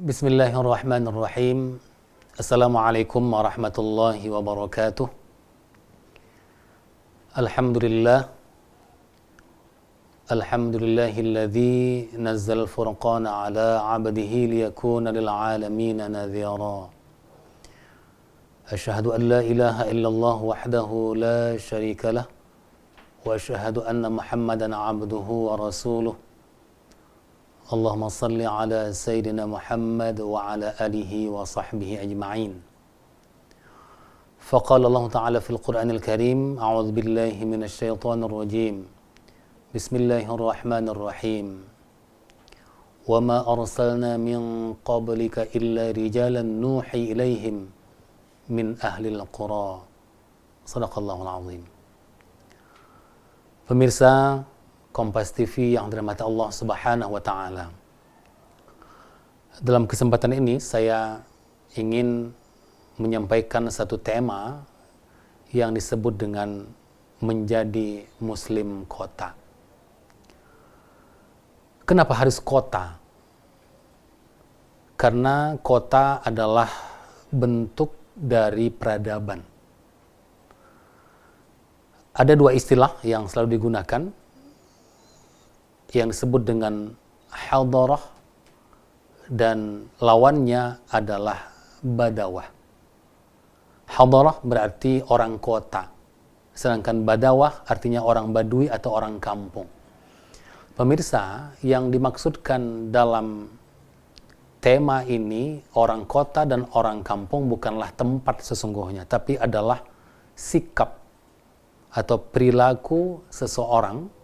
Bismillahirrahmanirrahim. Assalamualaikum warahmatullahi wabarakatuh. Alhamdulillah. Alhamdulillahilladzi nazzal furqana ala 'abdihi liyakuna lil 'alamin nadhira. Asyhadu an la ilaha illallah wahdahu la syarika lah wa asyhadu anna Muhammadan 'abduhu wa rasuluh. Allahumma salli ala Sayyidina Muhammad wa ala alihi wa sahbihi ajma'in. Faqala Allah Ta'ala fil Qur'anil Karim, a'udzu billahi minasy syaithanir rajim. Bismillahirrahmanirrahim. Wa ma arsalna min qablika illa rijalan nuhi ilaihim min ahlil qura. Shadaqallahul azim. Pemirsa Kompas TV yang dirahmati Allah Subhanahu wa Ta'ala. Dalam kesempatan ini saya ingin menyampaikan satu tema yang disebut dengan menjadi muslim kota. Kenapa harus kota? Karena kota adalah bentuk dari peradaban. Ada dua istilah yang selalu digunakan, yang disebut dengan hadarah dan lawannya adalah badawah. Hadarah berarti orang kota, sedangkan badawah artinya orang badui atau orang kampung. Pemirsa, yang dimaksudkan dalam tema ini orang kota dan orang kampung bukanlah tempat sesungguhnya, tapi adalah sikap atau perilaku seseorang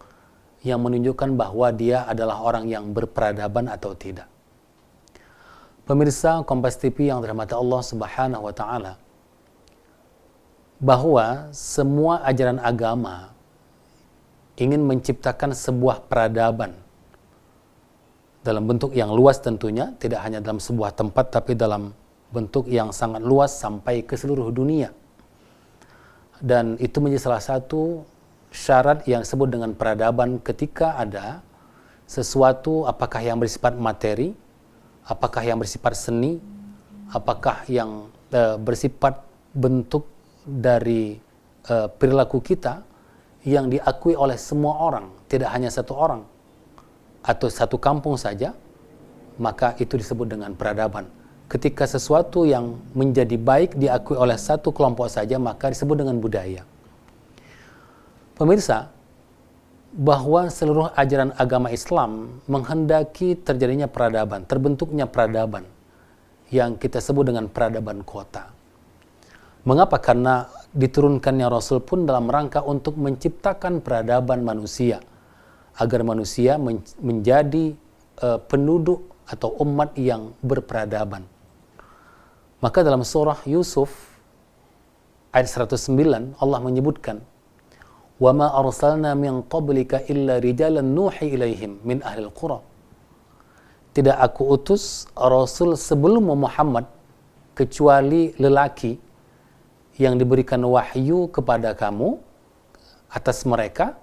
yang menunjukkan bahwa dia adalah orang yang berperadaban atau tidak. Pemirsa Kompas TV yang dirahmati Allah Subhanahu wa Ta'ala, bahwa semua ajaran agama ingin menciptakan sebuah peradaban dalam bentuk yang luas tentunya, tidak hanya dalam sebuah tempat tapi dalam bentuk yang sangat luas sampai ke seluruh dunia. Dan itu menjadi salah satu syarat yang disebut dengan peradaban ketika ada sesuatu, apakah yang bersifat materi, apakah yang bersifat seni, apakah yang bersifat bentuk dari perilaku kita yang diakui oleh semua orang, tidak hanya satu orang atau satu kampung saja, maka itu disebut dengan peradaban. Ketika sesuatu yang menjadi baik diakui oleh satu kelompok saja, maka disebut dengan budaya. Pemirsa, bahwa seluruh ajaran agama Islam menghendaki terjadinya peradaban, terbentuknya peradaban yang kita sebut dengan peradaban kota. Mengapa? Karena diturunkannya Rasul pun dalam rangka untuk menciptakan peradaban manusia, agar manusia menjadi penduduk atau umat yang berperadaban. Maka dalam surah Yusuf ayat 109 Allah menyebutkan, wa ma arsalna min qablika illa rijalan nuhi ilaihim min ahlil qura. Tidak aku utus Rasul sebelum Muhammad kecuali lelaki yang diberikan wahyu kepada kamu atas mereka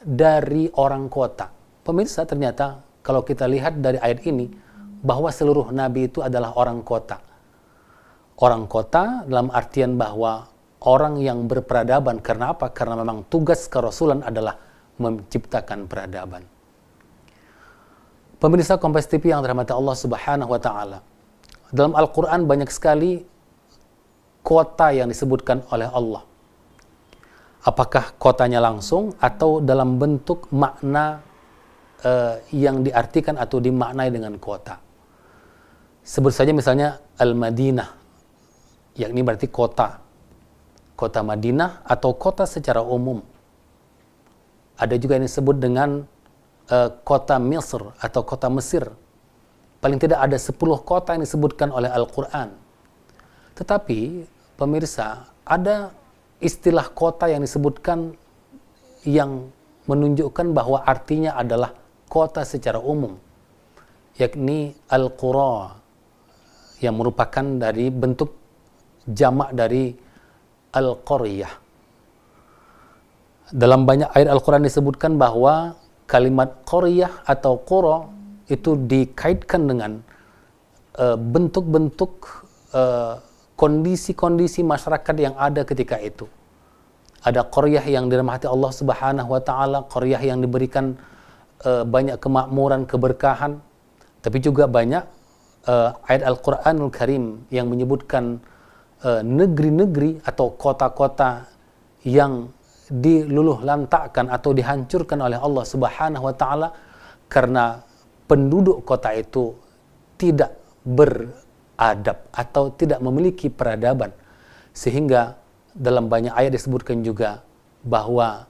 dari orang kota. Pemirsa, ternyata kalau kita lihat dari ayat ini bahwa seluruh nabi itu adalah orang kota. Orang kota dalam artian bahwa orang yang berperadaban. Karena apa? Karena memang tugas kerasulan adalah menciptakan peradaban. Pemirsa Kompas TV yang dirahmati Allah Subhanahu wa Ta'ala, dalam Al-Quran banyak sekali kota yang disebutkan oleh Allah. Apakah kotanya langsung atau dalam bentuk makna yang diartikan atau dimaknai dengan kota. Sebut saja misalnya Al-Madinah, yakni berarti kota. Kota Madinah atau kota secara umum. Ada juga yang disebut dengan kota Misr atau kota Mesir. Paling tidak ada 10 kota yang disebutkan oleh Al-Quran. Tetapi pemirsa, ada istilah kota yang disebutkan yang menunjukkan bahwa artinya adalah kota secara umum, yakni Al-Qura, yang merupakan dari bentuk jamak dari Al-Qaryah. Dalam banyak ayat Al-Quran disebutkan bahwa kalimat Qaryah atau Qura itu dikaitkan dengan bentuk-bentuk kondisi-kondisi masyarakat yang ada ketika itu. Ada qaryah yang dirahmati Allah Subhanahu wa taala, qaryah yang diberikan banyak kemakmuran, keberkahan, tapi juga banyak ayat Al-Qur'anul Karim yang menyebutkan negeri-negeri atau kota-kota yang diluluh lantakkan atau dihancurkan oleh Allah Subhanahu wa taala karena penduduk kota itu tidak beradab atau tidak memiliki peradaban, sehingga dalam banyak ayat disebutkan juga bahwa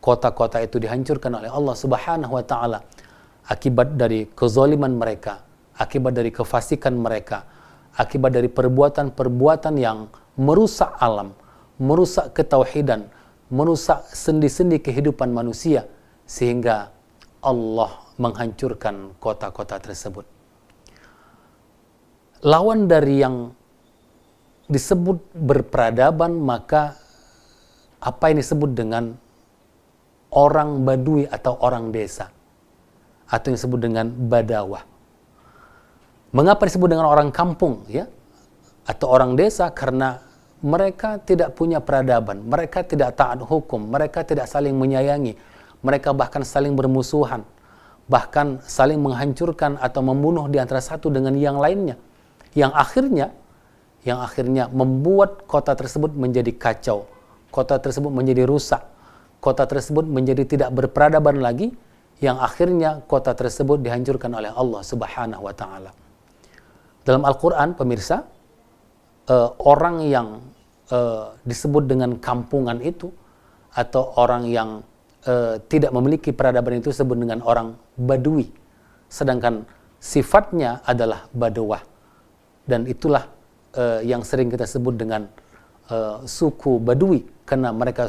kota-kota itu dihancurkan oleh Allah Subhanahu wa taala akibat dari kezaliman mereka, akibat dari kefasikan mereka, akibat dari perbuatan-perbuatan yang merusak alam, merusak ketauhidan, merusak sendi-sendi kehidupan manusia, sehingga Allah menghancurkan kota-kota tersebut. Lawan dari yang disebut berperadaban, maka apa yang disebut dengan orang Badui atau orang desa, atau yang disebut dengan Badawah. Mengapa disebut dengan orang kampung, ya, atau orang desa? Karena mereka tidak punya peradaban, mereka tidak taat hukum, mereka tidak saling menyayangi, mereka bahkan saling bermusuhan, bahkan saling menghancurkan atau membunuh di antara satu dengan yang lainnya, yang akhirnya membuat kota tersebut menjadi kacau, kota tersebut menjadi rusak, kota tersebut menjadi tidak berperadaban lagi, yang akhirnya kota tersebut dihancurkan oleh Allah Subhanahu wa taala. Dalam Al-Qur'an, pemirsa, orang yang disebut dengan kampungan itu, atau orang yang tidak memiliki peradaban itu disebut dengan orang Badui, sedangkan sifatnya adalah Badawah, dan itulah yang sering kita sebut dengan suku Badui, karena mereka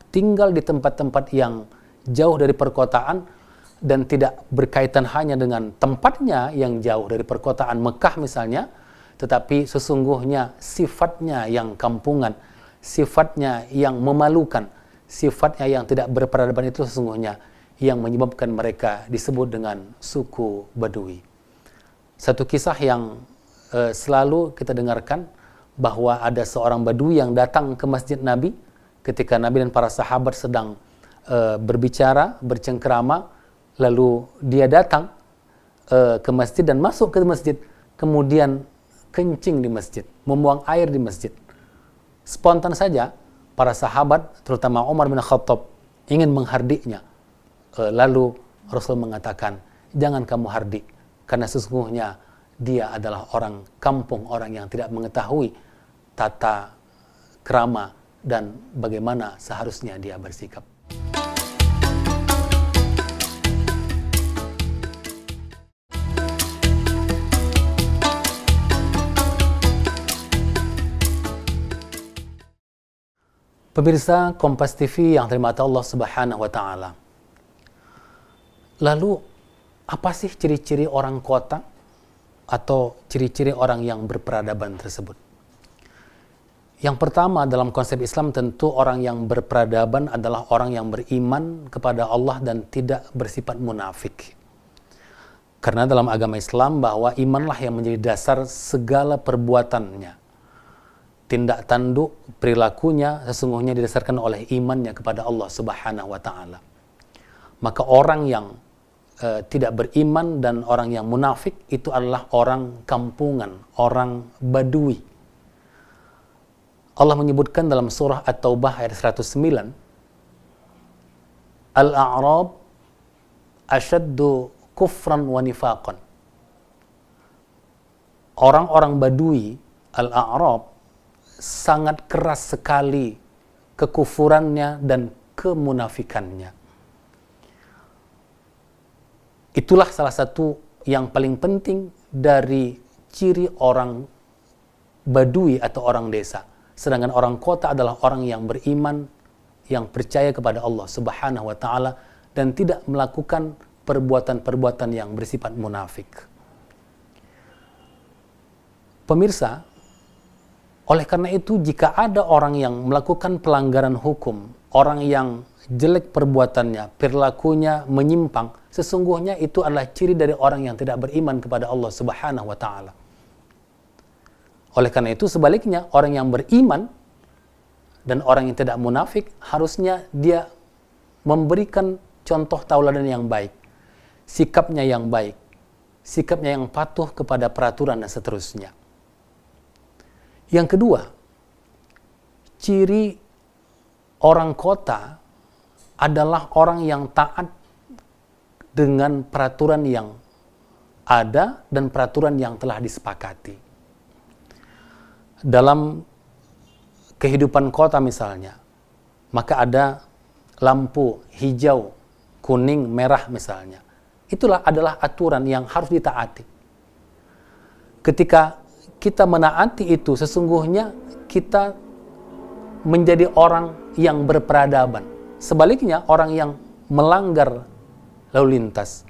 tinggal di tempat-tempat yang jauh dari perkotaan dan tidak berkaitan hanya dengan tempatnya yang jauh dari perkotaan Mekah misalnya, tetapi sesungguhnya sifatnya yang kampungan, sifatnya yang memalukan, sifatnya yang tidak berperadaban itu sesungguhnya yang menyebabkan mereka disebut dengan suku Badui. Satu kisah yang selalu kita dengarkan, bahwa ada seorang Badui yang datang ke masjid Nabi ketika Nabi dan para sahabat sedang berbicara, bercengkrama. Lalu dia datang ke masjid dan masuk ke masjid, kemudian kencing di masjid, membuang air di masjid. Spontan saja para sahabat, terutama Umar bin Khattab, ingin menghardiknya. Lalu Rasul mengatakan, jangan kamu hardik, karena sesungguhnya dia adalah orang kampung, orang yang tidak mengetahui tata krama dan bagaimana seharusnya dia bersikap. Pemirsa Kompas TV yang dirahmati Allah Subhanahu wa taala. Lalu apa sih ciri-ciri orang kota atau ciri-ciri orang yang berperadaban tersebut? Yang pertama, dalam konsep Islam tentu orang yang berperadaban adalah orang yang beriman kepada Allah dan tidak bersifat munafik. Karena dalam agama Islam bahwa imanlah yang menjadi dasar segala perbuatannya. Tindak tanduk perilakunya sesungguhnya didasarkan oleh imannya kepada Allah Subhanahu wa taala. Maka orang yang tidak beriman dan orang yang munafik itu adalah orang kampungan, orang Badui. Allah menyebutkan dalam surah At-Taubah ayat 109, Al-A'rab asyaddu kufran wa nifaqan. Orang-orang Badui, Al-A'rab, sangat keras sekali kekufurannya dan kemunafikannya. Itulah salah satu yang paling penting dari ciri orang Badui atau orang desa. Sedangkan orang kota adalah orang yang beriman, yang percaya kepada Allah Subhanahu wa taala dan tidak melakukan perbuatan-perbuatan yang bersifat munafik. Pemirsa, oleh karena itu, jika ada orang yang melakukan pelanggaran hukum, orang yang jelek perbuatannya, perilakunya menyimpang, sesungguhnya itu adalah ciri dari orang yang tidak beriman kepada Allah Subhanahu wa taala. Oleh karena itu sebaliknya, orang yang beriman dan orang yang tidak munafik harusnya dia memberikan contoh tauladan yang baik, sikapnya yang baik, sikapnya yang patuh kepada peraturan dan seterusnya. Yang kedua, ciri orang kota adalah orang yang taat dengan peraturan yang ada dan peraturan yang telah disepakati. Dalam kehidupan kota misalnya, maka ada lampu hijau, kuning, merah misalnya. Itulah adalah aturan yang harus ditaati. Ketika kita menaati itu, sesungguhnya kita menjadi orang yang berperadaban. Sebaliknya, orang yang melanggar lalu lintas,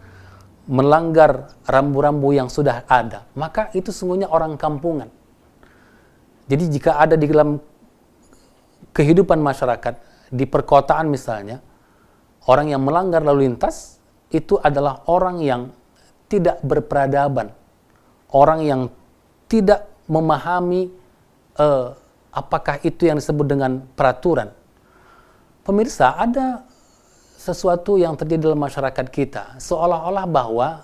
melanggar rambu-rambu yang sudah ada, maka itu sesungguhnya orang kampungan. Jadi jika ada di dalam kehidupan masyarakat, di perkotaan misalnya, orang yang melanggar lalu lintas, itu adalah orang yang tidak berperadaban, orang yang tidak memahami apakah itu yang disebut dengan peraturan. Pemirsa, ada sesuatu yang terjadi dalam masyarakat kita, seolah-olah bahwa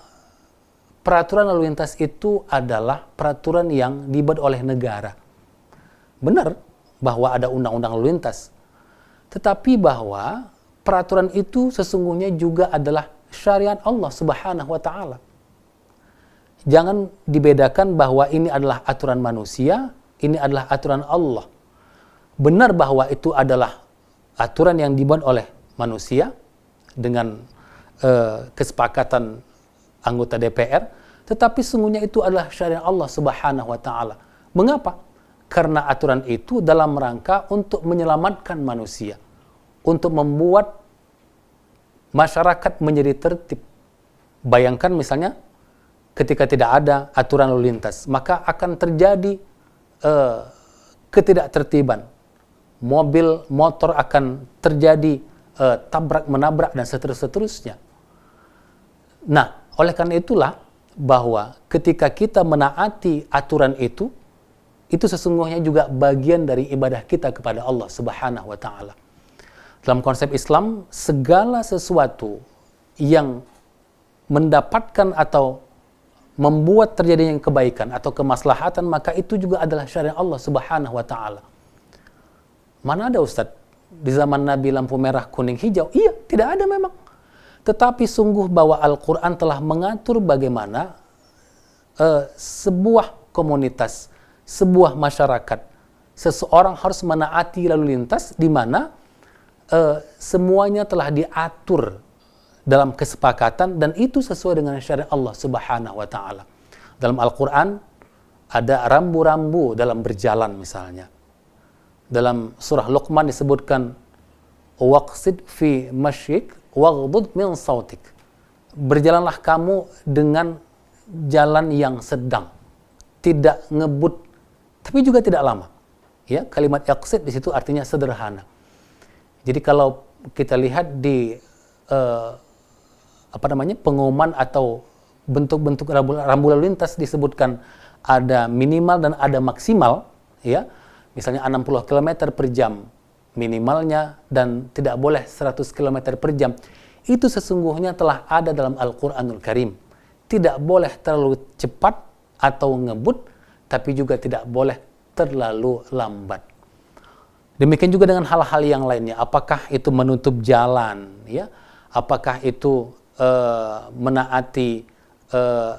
peraturan lalu lintas itu adalah peraturan yang dibuat oleh negara. Benar bahwa ada undang-undang lalu lintas, tetapi bahwa peraturan itu sesungguhnya juga adalah syariat Allah Subhanahu wa Ta'ala. Jangan dibedakan bahwa ini adalah aturan manusia, ini adalah aturan Allah. Benar bahwa itu adalah aturan yang dibuat oleh manusia dengan kesepakatan anggota DPR, tetapi sesungguhnya itu adalah syariat Allah Subhanahu wa Ta'ala. Mengapa? Karena aturan itu dalam rangka untuk menyelamatkan manusia, untuk membuat masyarakat menjadi tertib. Bayangkan misalnya ketika tidak ada aturan lalu lintas, maka akan terjadi ketidaktertiban. Mobil, motor akan terjadi tabrak-menabrak dan seterusnya. Nah, oleh karena itulah bahwa ketika kita menaati aturan itu sesungguhnya juga bagian dari ibadah kita kepada Allah Subhanahu wa Ta'ala. Dalam konsep Islam, segala sesuatu yang mendapatkan atau membuat terjadinya kebaikan atau kemaslahatan, maka itu juga adalah syariat Allah Subhanahu wa Ta'ala. Mana ada Ustaz di zaman Nabi lampu merah, kuning, hijau? Iya, tidak ada memang. Tetapi sungguh bahwa Al-Quran telah mengatur bagaimana sebuah komunitas, sebuah masyarakat, seseorang harus menaati lalu lintas di mana semuanya telah diatur dalam kesepakatan dan itu sesuai dengan syariat Allah Subhanahu wa Ta'ala. Dalam Al-Quran ada rambu-rambu dalam berjalan misalnya. Dalam surah Luqman disebutkan waqsid fi masyik waghdud min sautik. Berjalanlah kamu dengan jalan yang sedang, tidak ngebut tapi juga tidak lama. Ya, kalimat yaqsid di situ artinya sederhana. Jadi kalau kita lihat di pengumuman atau bentuk-bentuk rambu lalu lintas disebutkan ada minimal dan ada maksimal, ya. Misalnya 60 km per jam minimalnya dan tidak boleh 100 km per jam. Itu sesungguhnya telah ada dalam Al-Qur'anul Karim. Tidak boleh terlalu cepat atau ngebut, tapi juga tidak boleh terlalu lambat. Demikian juga dengan hal-hal yang lainnya. Apakah itu menutup jalan, ya? Apakah itu menaati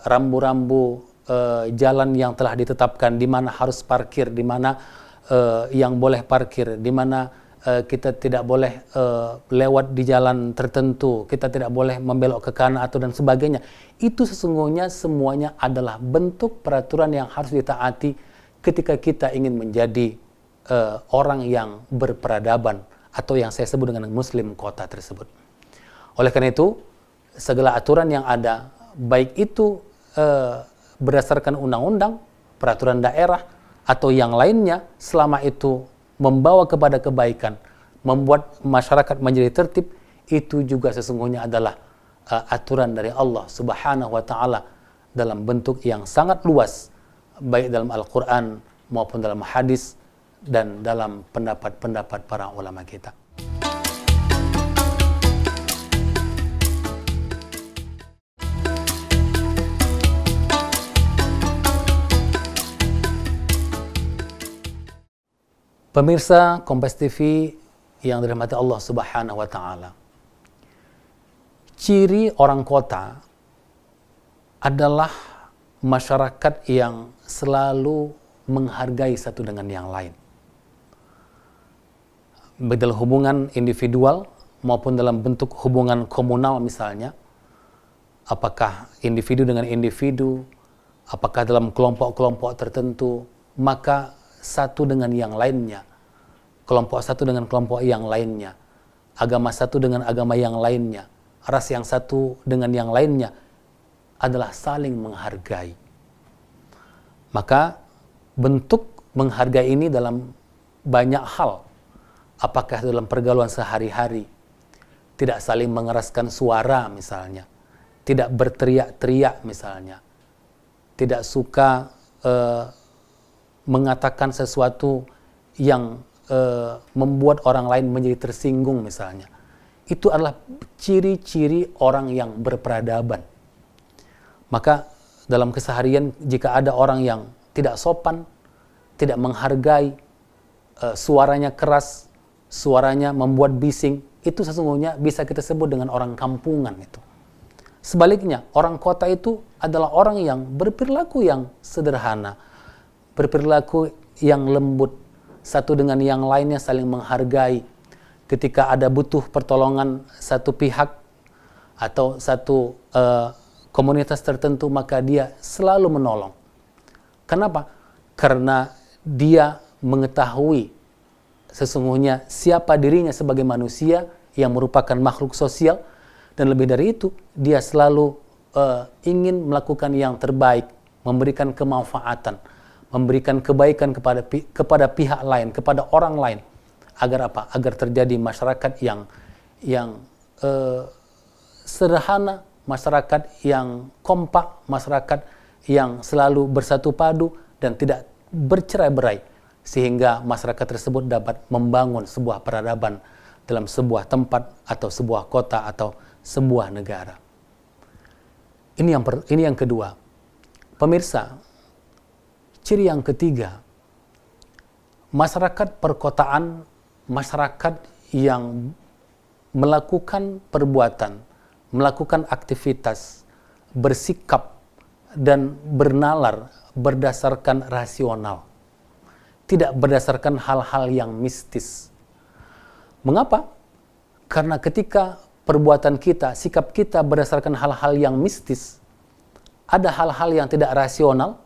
rambu-rambu jalan yang telah ditetapkan, di mana harus parkir, di mana yang boleh parkir, di mana kita tidak boleh lewat di jalan tertentu, kita tidak boleh membelok ke kanan atau dan sebagainya. Itu sesungguhnya semuanya adalah bentuk peraturan yang harus ditaati ketika kita ingin menjadi orang yang berperadaban atau yang saya sebut dengan muslim kota tersebut. Oleh karena itu, segala aturan yang ada, baik itu berdasarkan undang-undang, peraturan daerah, atau yang lainnya, selama itu membawa kepada kebaikan, membuat masyarakat menjadi tertib, itu juga sesungguhnya adalah aturan dari Allah Subhanahu wa Ta'ala dalam bentuk yang sangat luas, baik dalam Al-Quran maupun dalam hadis dan dalam pendapat-pendapat para ulama kita. Pemirsa Kompas TV yang dirahmati Allah Subhanahu wa taala. Ciri orang kota adalah masyarakat yang selalu menghargai satu dengan yang lain. Baik dalam hubungan individual maupun dalam bentuk hubungan komunal misalnya. Apakah individu dengan individu, apakah dalam kelompok-kelompok tertentu, maka satu dengan yang lainnya, kelompok satu dengan kelompok yang lainnya, agama satu dengan agama yang lainnya, ras yang satu dengan yang lainnya adalah saling menghargai. Maka bentuk menghargai ini dalam banyak hal, apakah dalam pergaulan sehari-hari, tidak saling mengeraskan suara misalnya, tidak berteriak-teriak misalnya, tidak suka mengatakan sesuatu yang membuat orang lain menjadi tersinggung misalnya. Itu adalah ciri-ciri orang yang berperadaban. Maka dalam keseharian jika ada orang yang tidak sopan, tidak menghargai, suaranya keras, suaranya membuat bising, itu sesungguhnya bisa kita sebut dengan orang kampungan itu. Sebaliknya, orang kota itu adalah orang yang berperilaku yang sederhana, berperilaku yang lembut, satu dengan yang lainnya saling menghargai. Ketika ada butuh pertolongan satu pihak atau satu komunitas tertentu, maka dia selalu menolong. Kenapa? Karena dia mengetahui sesungguhnya siapa dirinya sebagai manusia yang merupakan makhluk sosial, dan lebih dari itu, dia selalu ingin melakukan yang terbaik, memberikan kemanfaatan, memberikan kebaikan kepada pihak lain, kepada orang lain, agar apa? Agar terjadi masyarakat yang sederhana, masyarakat yang kompak, masyarakat yang selalu bersatu padu dan tidak bercerai-berai, sehingga masyarakat tersebut dapat membangun sebuah peradaban dalam sebuah tempat atau sebuah kota atau sebuah negara. Ini yang kedua. Pemirsa, ciri yang ketiga, masyarakat perkotaan, masyarakat yang melakukan perbuatan, melakukan aktivitas, bersikap, dan bernalar berdasarkan rasional. Tidak berdasarkan hal-hal yang mistis. Mengapa? Karena ketika perbuatan kita, sikap kita berdasarkan hal-hal yang mistis, ada hal-hal yang tidak rasional,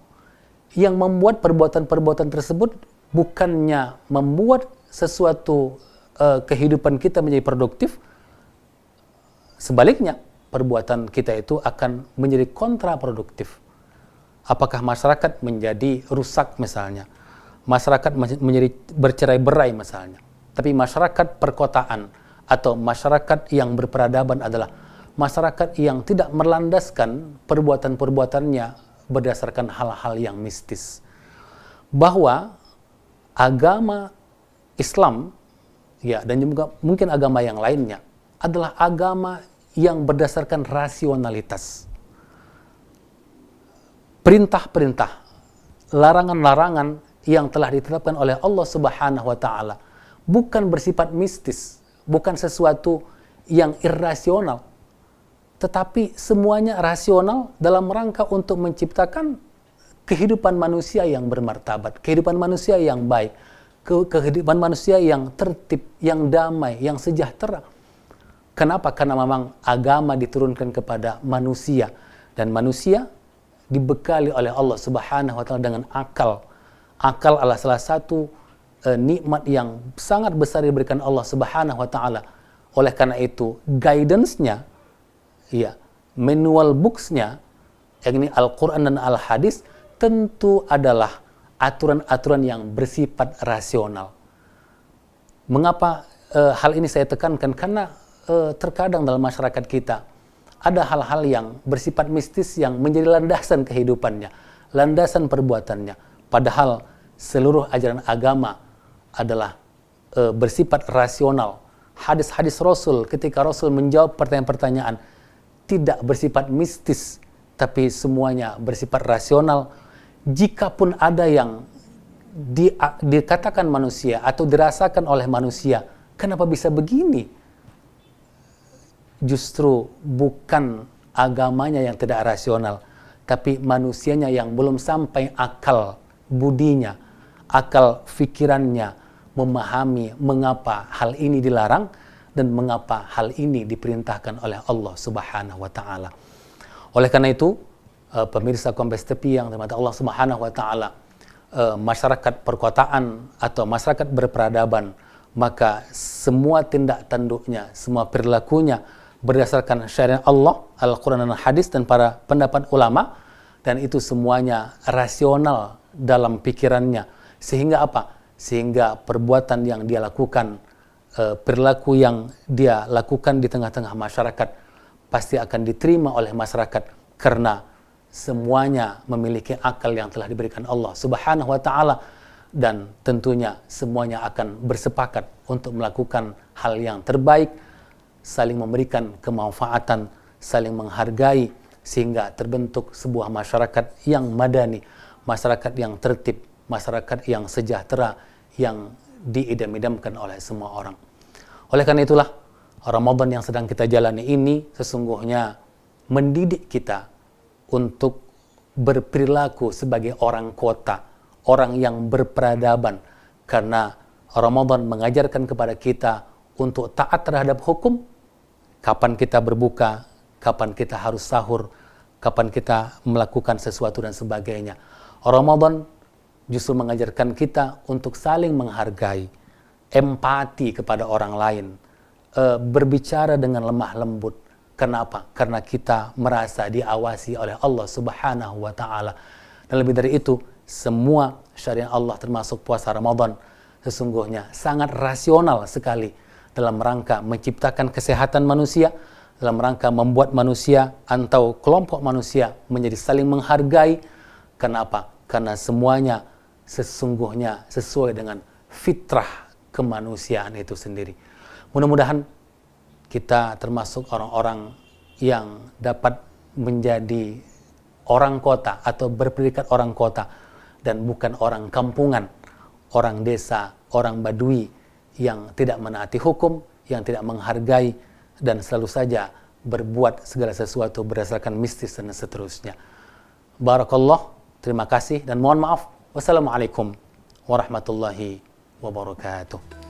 yang membuat perbuatan-perbuatan tersebut bukannya membuat sesuatu kehidupan kita menjadi produktif, sebaliknya perbuatan kita itu akan menjadi kontraproduktif. Apakah masyarakat menjadi rusak misalnya, masyarakat menjadi bercerai-berai misalnya, tapi masyarakat perkotaan atau masyarakat yang berperadaban adalah masyarakat yang tidak melandaskan perbuatan-perbuatannya berdasarkan hal-hal yang mistis. Bahwa agama Islam, ya, dan juga mungkin agama yang lainnya, adalah agama yang berdasarkan rasionalitas. Perintah-perintah, larangan-larangan yang telah ditetapkan oleh Allah Subhanahu wa taala bukan bersifat mistis, bukan sesuatu yang irrasional, tetapi semuanya rasional dalam rangka untuk menciptakan kehidupan manusia yang bermartabat, kehidupan manusia yang baik, kehidupan manusia yang tertib, yang damai, yang sejahtera. Kenapa? Karena memang agama diturunkan kepada manusia, dan manusia dibekali oleh Allah Subhanahu wa taala dengan akal. Akal adalah salah satu nikmat yang sangat besar diberikan Allah Subhanahu wa taala. Oleh karena itu, guidance-nya, ya, manual books-nya, yakni Al-Qur'an dan Al-Hadis, tentu adalah aturan-aturan yang bersifat rasional. Mengapa hal ini saya tekankan? Karena terkadang dalam masyarakat kita ada hal-hal yang bersifat mistis yang menjadi landasan kehidupannya, landasan perbuatannya. Padahal seluruh ajaran agama adalah bersifat rasional. Hadis-hadis Rasul ketika Rasul menjawab pertanyaan-pertanyaan tidak bersifat mistis, tapi semuanya bersifat rasional. Jikapun ada yang dikatakan manusia atau dirasakan oleh manusia, kenapa bisa begini? Justru bukan agamanya yang tidak rasional, tapi manusianya yang belum sampai akal budinya, akal fikirannya memahami mengapa hal ini dilarang dan mengapa hal ini diperintahkan oleh Allah Subhanahu wa taala. Oleh karena itu, pemirsa Kompas TV yang dirahmati Allah Subhanahu wa taala, masyarakat perkotaan atau masyarakat berperadaban, maka semua tindak tanduknya, semua perilakunya berdasarkan syariat Allah, Al-Quran dan Hadis dan para pendapat ulama, dan itu semuanya rasional dalam pikirannya. Sehingga apa? Sehingga perbuatan yang dia lakukan, perilaku yang dia lakukan di tengah-tengah masyarakat pasti akan diterima oleh masyarakat karena semuanya memiliki akal yang telah diberikan Allah Subhanahu wa taala, dan tentunya semuanya akan bersepakat untuk melakukan hal yang terbaik, saling memberikan kemanfaatan, saling menghargai, sehingga terbentuk sebuah masyarakat yang madani, masyarakat yang tertib, masyarakat yang sejahtera, yang diidam-idamkan oleh semua orang. Oleh karena itulah, Ramadan yang sedang kita jalani ini sesungguhnya mendidik kita untuk berperilaku sebagai orang kota, orang yang berperadaban, karena Ramadan mengajarkan kepada kita untuk taat terhadap hukum. Kapan kita berbuka, kapan kita harus sahur, kapan kita melakukan sesuatu dan sebagainya. Ramadan justru mengajarkan kita untuk saling menghargai, empati kepada orang lain, berbicara dengan lemah lembut. Kenapa? Karena kita merasa diawasi oleh Allah Subhanahu wa taala. Dan lebih dari itu, semua syariat Allah termasuk puasa Ramadan sesungguhnya sangat rasional sekali dalam rangka menciptakan kesehatan manusia, dalam rangka membuat manusia atau kelompok manusia menjadi saling menghargai. Kenapa? Karena semuanya sesungguhnya sesuai dengan fitrah kemanusiaan itu sendiri. Mudah-mudahan kita termasuk orang-orang yang dapat menjadi orang kota atau berpredikat orang kota dan bukan orang kampungan, orang desa, orang badui yang tidak menaati hukum, yang tidak menghargai dan selalu saja berbuat segala sesuatu berdasarkan mistis dan seterusnya. Barakallah, terima kasih dan mohon maaf. Wassalamualaikum warahmatullahi wabarakatuh.